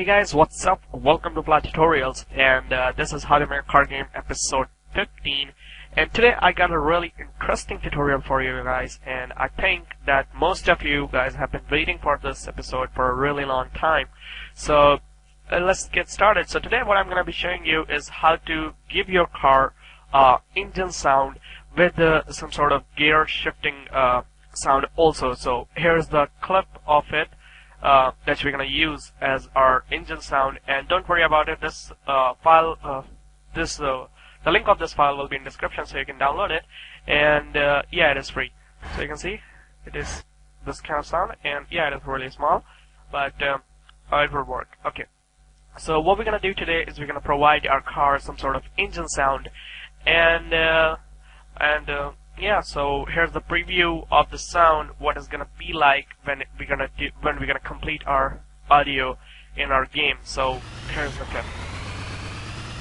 Hey guys, what's up? Welcome to Plat Tutorials, and this is How to Make a Car Game episode 15. And today I got a really interesting tutorial for you guys, and I think that most of you guys have been waiting for this episode for a really long time. So let's get started. So today what I'm going to be showing you is how to give your car engine sound with some sort of gear shifting sound also. So here's the clip of it that we're going to use as our engine sound, and don't worry about it. This file, the link of this file will be in description, so you can download it. And yeah, it is free. So you can see it is this kind of sound, and yeah, it is really small, but it will work. Okay. So what we're going to do today is we're going to provide our car some sort of engine sound, and yeah, so here's the preview of the sound, what it's gonna be like when we're gonna complete our audio in our game. So here's the clip.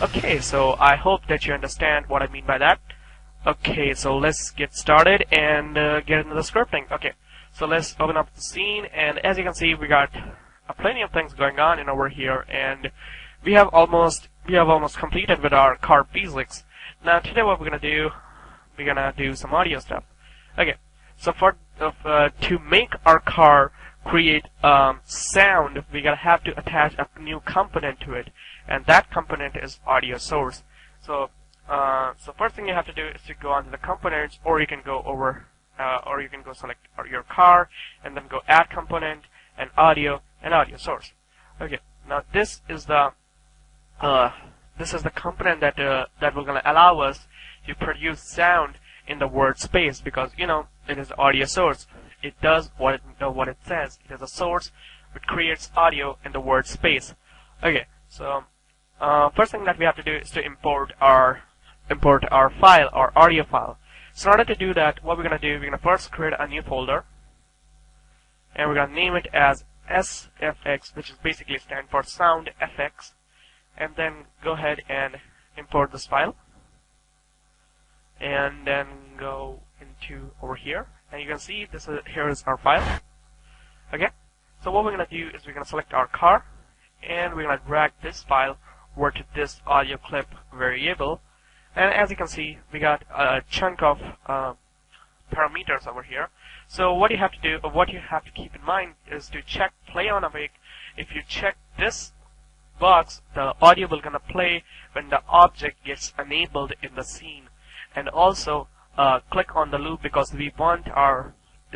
Okay, so I hope that you understand what I mean by that. Okay, so let's get started and get into the scripting. Okay, so let's open up the scene, and as you can see, we got plenty of things going on in over here, and we have almost completed with our car basics. Now today what we're gonna do, we're gonna do some audio stuff. Okay, so for to make our car create sound, we're gonna have to attach a new component to it, and that component is audio source. So so first thing you have to do is to go onto the components, or you can go over or you can go select your car and then go add component and audio source. Okay, now this is the component that will gonna allow us to produce sound in the word space, because you know it is audio source. It does what it says. It is a source which creates audio in the word space. Okay, so first thing that we have to do is to import our file, our audio file. So in order to do that, what we're gonna do, we're gonna first create a new folder, and we're gonna name it as SFX, which is basically stand for Sound FX, and then go ahead and import this file, and then go into over here, and you can see here is our file. Okay, so what we're gonna do is we're gonna select our car, and we're gonna drag this file over to this audio clip variable, and as you can see, we got a chunk of parameters over here. So what you have to do, or what you have to keep in mind, is to check play on awake. If you check this box, the audio will gonna play when the object gets enabled in the scene. And also click on the loop, because we want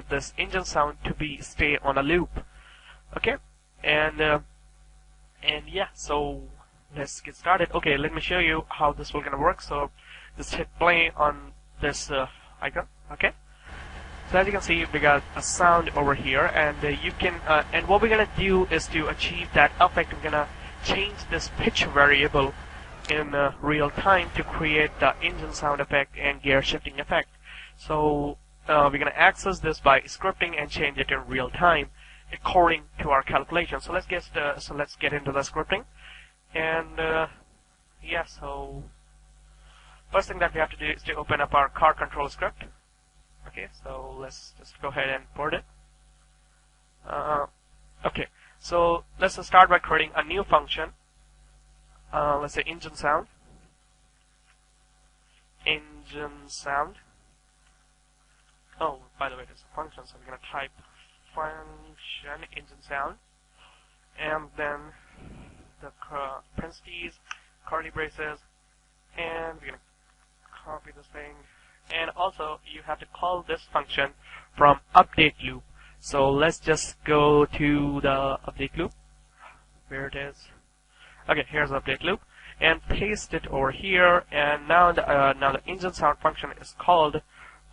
this engine sound to stay on a loop. Okay, and yeah, so let's get started. Okay, let me show you how this will gonna work. So just hit play on this icon. Okay, so as you can see, we got a sound over here, and you can and what we're gonna do is to achieve that effect, we're gonna change this pitch variable in real time to create the engine sound effect and gear shifting effect. So we're going to access this by scripting and change it in real time according to our calculation. So let's get into the scripting. And yeah, so first thing that we have to do is to open up our car control script. Okay, so let's just go ahead and import it. Okay, so let's start by creating a new function. Let's say engine sound. Oh, by the way, there's a function, so we're going to type function engine sound, and then the parentheses, curly braces, and we're going to copy this thing. And also, you have to call this function from update loop. So let's just go to the update loop. Where it is? Okay, here's the update loop, and paste it over here, and now the engine sound function is called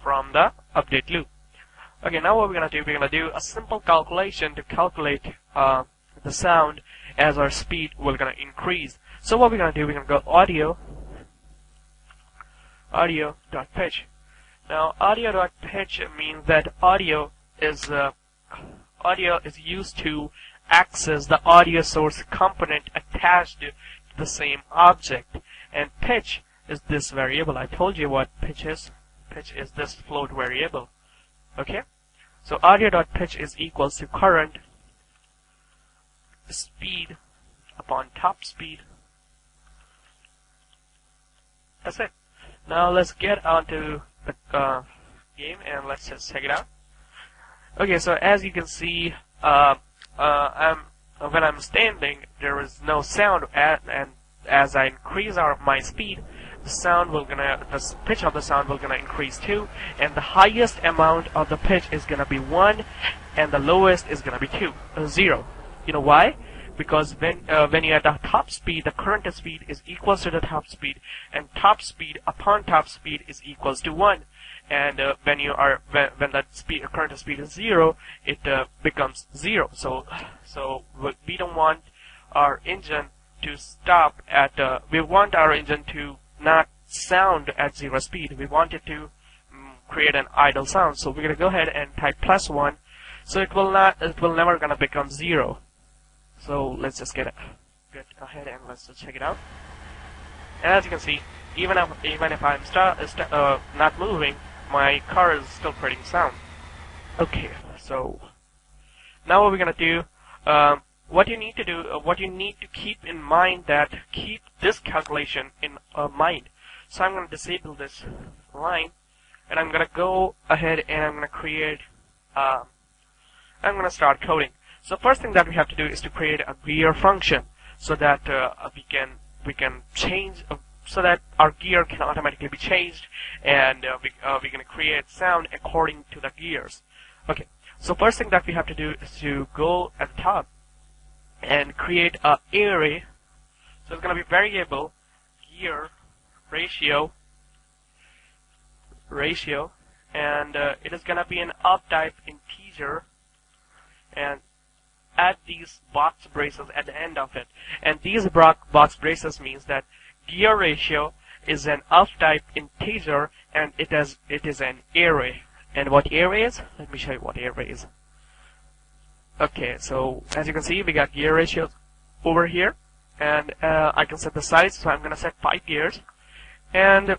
from the update loop. Okay, now what we're gonna do a simple calculation to calculate the sound as our speed will gonna increase. So what we're gonna do, we're gonna go audio.pitch. Now audio.pitch means that audio is used to access the audio source component attached to the same object, and pitch is this variable. I told you what pitch is. Pitch is this float variable. Okay, so audio.pitch is equals to current speed upon top speed. That's it. Now let's get onto the game and let's just check it out. Okay, so as you can see, when I'm standing, there is no sound, and as I increase my speed, the pitch of the sound will gonna increase too, and the highest amount of the pitch is gonna be 1, and the lowest is gonna be 0. You know why? Because when you're at the top speed, the current speed is equals to the top speed, and top speed upon top speed is equals to 1. And when the current speed is 0, it becomes 0. So we don't want our engine to stop at. We want our engine to not sound at 0 speed. We want it to create an idle sound. So we're gonna go ahead and type +1. So it will never gonna become 0. So let's just get ahead and let's just check it out. And as you can see, even if I'm not moving, my car is still creating sound. Okay, so now what we're gonna do, what you need to keep in mind, keep this calculation in mind. So I'm gonna disable this line, and I'm gonna go ahead and I'm gonna create. I'm gonna start coding. So first thing that we have to do is to create a gear function, so that we can change. So that our gear can automatically be changed, and we're going to create sound according to the gears. Okay, so first thing that we have to do is to go at the top and create an array. So it's going to be variable gear ratio, and it is going to be an of type integer, and add these box braces at the end of it. And these box braces means that gear ratio is an of type integer, and it is an array. And what array is? Let me show you what array is. Okay, so as you can see, we got gear ratios over here, and I can set the size. So I'm gonna set 5 gears, and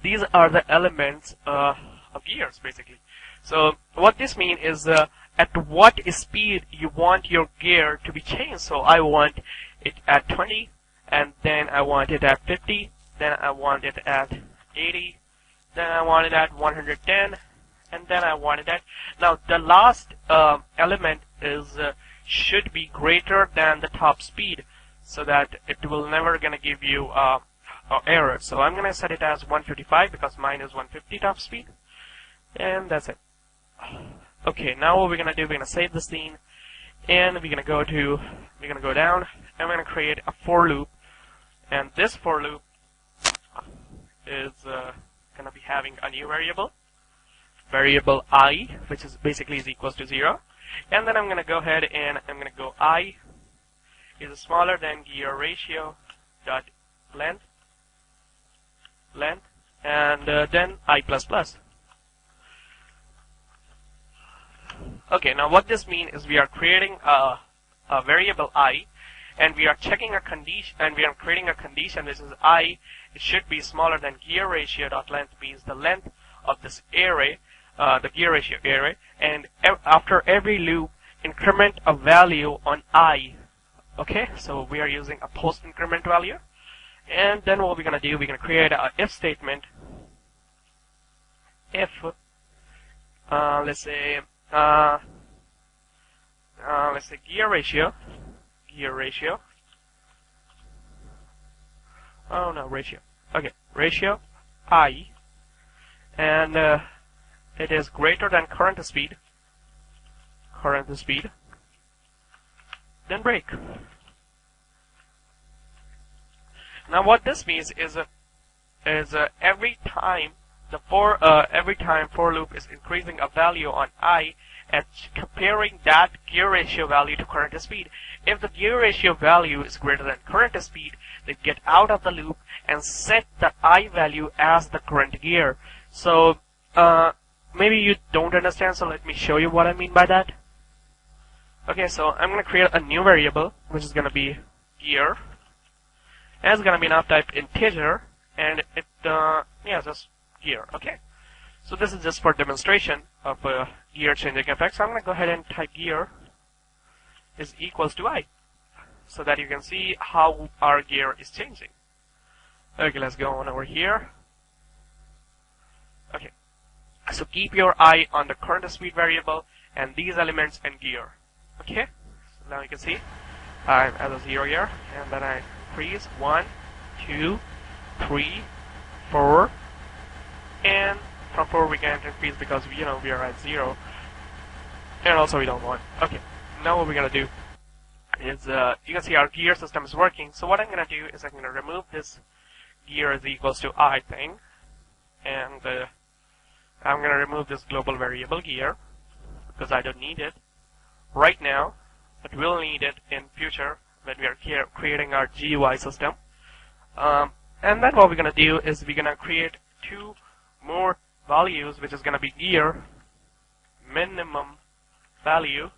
these are the elements of gears basically. So what this means is at what speed you want your gear to be changed. So I want it at 20. And then I want it at 50, then I want it at 80, then I want it at 110, and then I want it at. Now the last element should be greater than the top speed, so that it will never gonna give you an error. So I'm gonna set it as 155 because mine is 150 top speed, and that's it. Okay, now what we're gonna do, we're gonna save the scene, and we're gonna go down, and we're gonna create a for loop. And this for loop is going to be having a new variable I, which is basically is equals to 0. And then I'm going to go ahead and I'm going to go I is smaller than gear ratio dot length, and then I plus. Okay, now what this means is we are creating a variable I, and we are checking a condition, and we are creating a condition which is I. It should be smaller than gear ratio dot length, means the length of this array, the gear ratio array. And after every loop, increment a value on I. Okay, so we are using a post increment value. And then what we're gonna do, we're gonna create a if statement. If let's say gear ratio. Oh no, ratio. Okay, ratio I, and it is greater than current speed. Then break. Now what this means is every time for loop is increasing a value on I and comparing that gear ratio value to current speed. If the gear ratio value is greater than current speed, then get out of the loop and set the I value as the current gear. So maybe you don't understand, so let me show you what I mean by that. Okay, so I'm going to create a new variable, which is going to be gear. And it's going to be an of type integer, and just gear. Okay. So this is just for demonstration of gear changing effects. So I'm going to go ahead and type gear is equals to I. so that you can see how our gear is changing. Okay, let's go on over here. Okay, so keep your eye on the current speed variable and these elements and gear. Okay, so now you can see I'm at a 0 here, and then I increase 1, 2, 3, 4, and from 4 we can't increase because we are at 0, and also we don't want. Okay, now what we're gonna do is you can see our gear system is working. So what I'm gonna do is I'm gonna remove this gear is equals to I thing, and I'm gonna remove this global variable gear because I don't need it right now, but we'll need it in future when we are creating our GUI system. And then what we're gonna do is we're gonna create 2 more values, which is gonna be gear minimum value,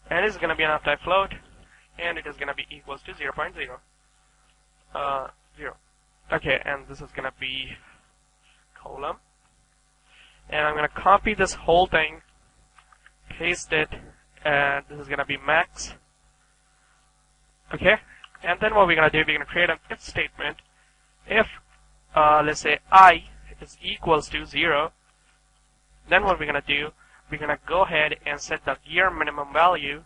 and it's gonna be an uptype float, and it is gonna be equals to 0.0. 0. Okay, and this is gonna be column, and I'm gonna copy this whole thing, paste it, and this is gonna be max. Okay, and then what we're gonna do, we're gonna create an if statement. If let's say I is equals to 0, then what we're gonna do, we're gonna go ahead and set the gear minimum value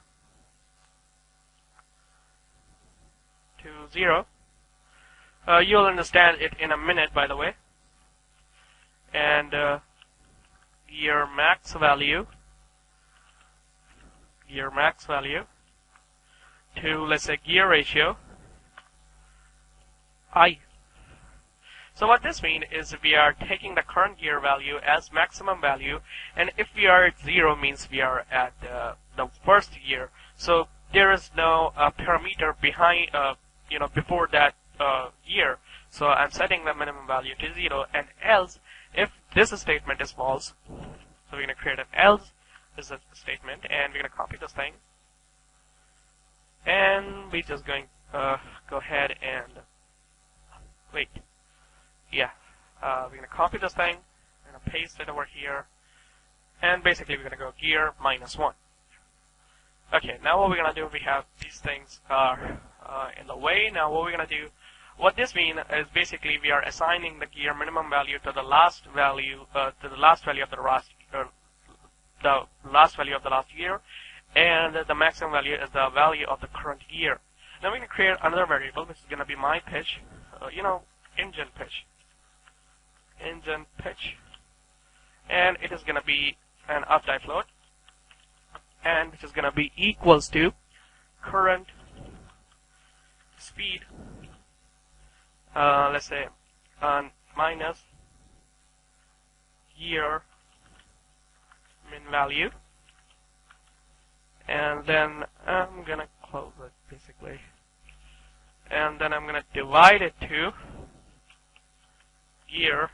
to 0. You'll understand it in a minute, by the way. And gear max value to, let's say, gear ratio I. So what this means is we are taking the current gear value as maximum value, and if we are at 0 means we are at the first gear. So there is no parameter behind, before that gear. So I'm setting the minimum value to 0, and else if this statement is false, so we're going to create an else is a statement, and we're going to copy this thing, and we're just going to go ahead and wait. Yeah, we're going to copy this thing, we're going to paste it over here, and basically we're going to go gear -1. Okay, now what we're going to do, we have these things are in the way. Now what we're going to do, what this means is basically we are assigning the gear minimum value to the last value of the last value of the last gear, and the maximum value is the value of the current gear. Now we're going to create another variable, which is going to be my pitch, engine pitch, and it is going to be an uptype float, and which is going to be equals to current speed, let's say, minus gear min value, and then I'm gonna close it basically, and then I'm gonna divide it to gear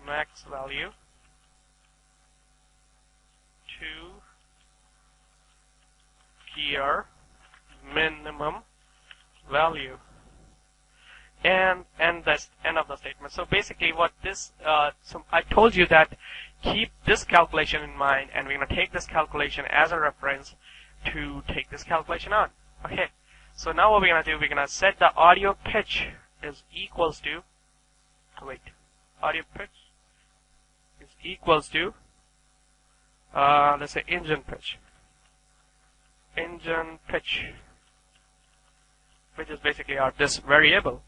max value to gear minimum value, and that's end of the statement. So basically what this, so I told you that keep this calculation in mind, and we're going to take this calculation as a reference to take this calculation on. Okay, so now what we're going to do, we're going to set the audio pitch is equals to, audio pitch is equals to, let's say engine pitch, which is basically this variable.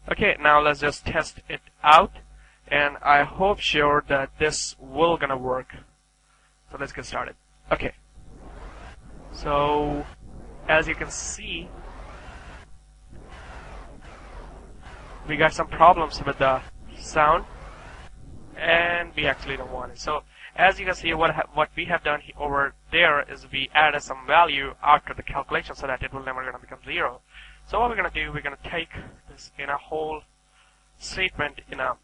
Okay, now let's just test it out, and I hope sure that this will gonna work. So let's get started. Okay, so as you can see, we got some problems with the sound, and we actually don't want it. So as you can see, what we have done over there is we added some value after the calculation so that it will never gonna become 0. So what we're gonna do, we're gonna take this in a whole statement in a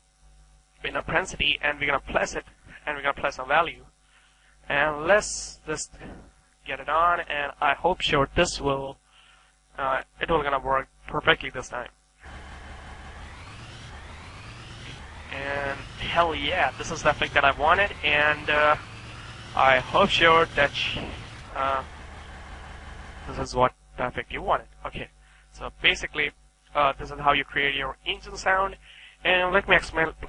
parenthesis, and we're gonna place it, and we're gonna place a value, and let's just get it on, and I hope sure this will it will gonna work perfectly this time. And hell yeah, this is the effect that I wanted, and I hope sure that this is what the effect you wanted. Okay, so basically this is how you create your engine sound. And let me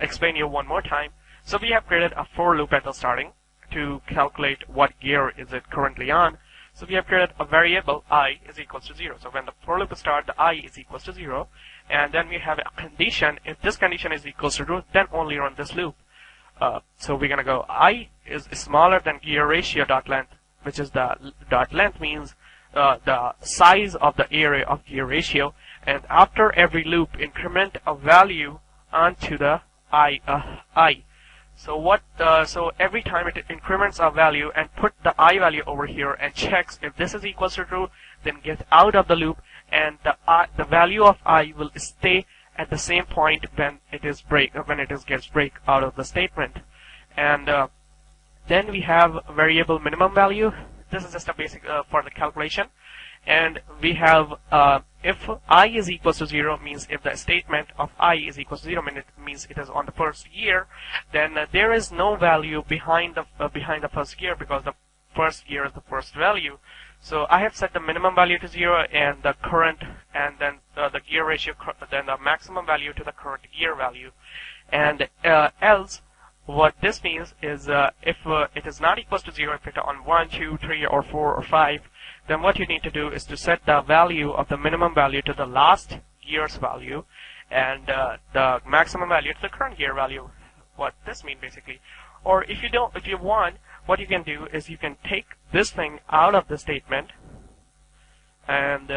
explain you one more time. So we have created a for loop at the starting to calculate what gear is it currently on. So we have created a variable I is equals to 0. So when the for loop starts, the I is equals to 0. And then we have a condition. If this condition is equals to true, then only run this loop. So we're going to go I is smaller than gear ratio dot length, which is the dot length means the size of the area of gear ratio. And after every loop, increment a value onto the I. So every time it increments a value and put the I value over here and checks if this is equals to true, then get out of the loop, and the value of I will stay at the same point when it gets break out of the statement. And then we have a variable minimum value. This is just a basic for the calculation. And we have if I is equals to 0 means if the statement of I is equals to 0 means it is on the first gear, then there is no value behind the first gear, because the first gear is the first value. So I have set the minimum value to 0 and the current, and then the gear ratio, then the maximum value to the current gear value. And else, what this means is if it is not equals to 0, if it is on 1, 2, 3, or 4, or 5, then what you need to do is to set the value of the minimum value to the last gear's value, and the maximum value to the current gear value. What this means basically. Or if you want, what you can do is you can take this thing out of the statement and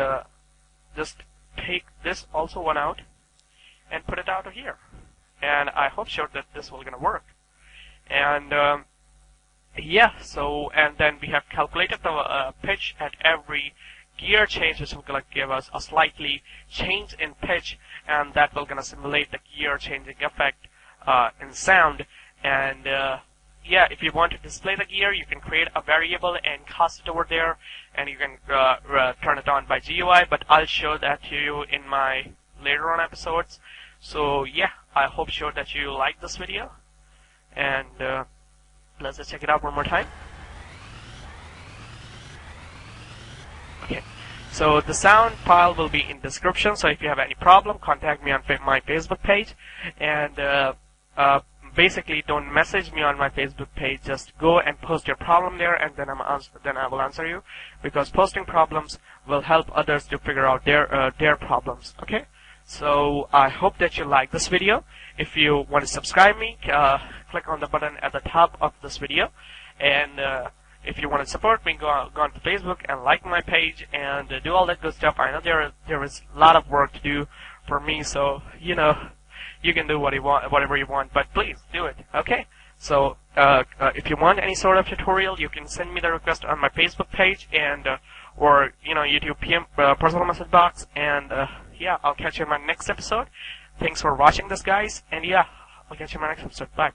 just take this also one out and put it out of here. And I hope sure that this will gonna work. And yeah, so and then we have calculated the pitch at every gear change, which will gonna give us a slightly change in pitch, and that will gonna simulate the gear changing effect in sound. And yeah, if you want to display the gear, you can create a variable and cast it over there, and you can turn it on by GUI, but I'll show that to you in my later on episodes. So yeah, I hope sure that you like this video, and let's just check it out one more time. Okay, so the sound file will be in description, so if you have any problem, contact me on my Facebook page. And basically, don't message me on my Facebook page, just go and post your problem there, and then I will answer you, because posting problems will help others to figure out their problems. Okay, so I hope that you like this video. If you want to subscribe me, click on the button at the top of this video. And if you want to support me, go on to Facebook and like my page and do all that good stuff. I know there is a lot of work to do for me, so you know, you can do whatever you want, but please do it. Okay, so if you want any sort of tutorial, you can send me the request on my Facebook page, and or YouTube PM personal message box. And yeah, I'll catch you in my next episode. Thanks for watching this, guys, and yeah, I'll catch you in my next episode. Bye.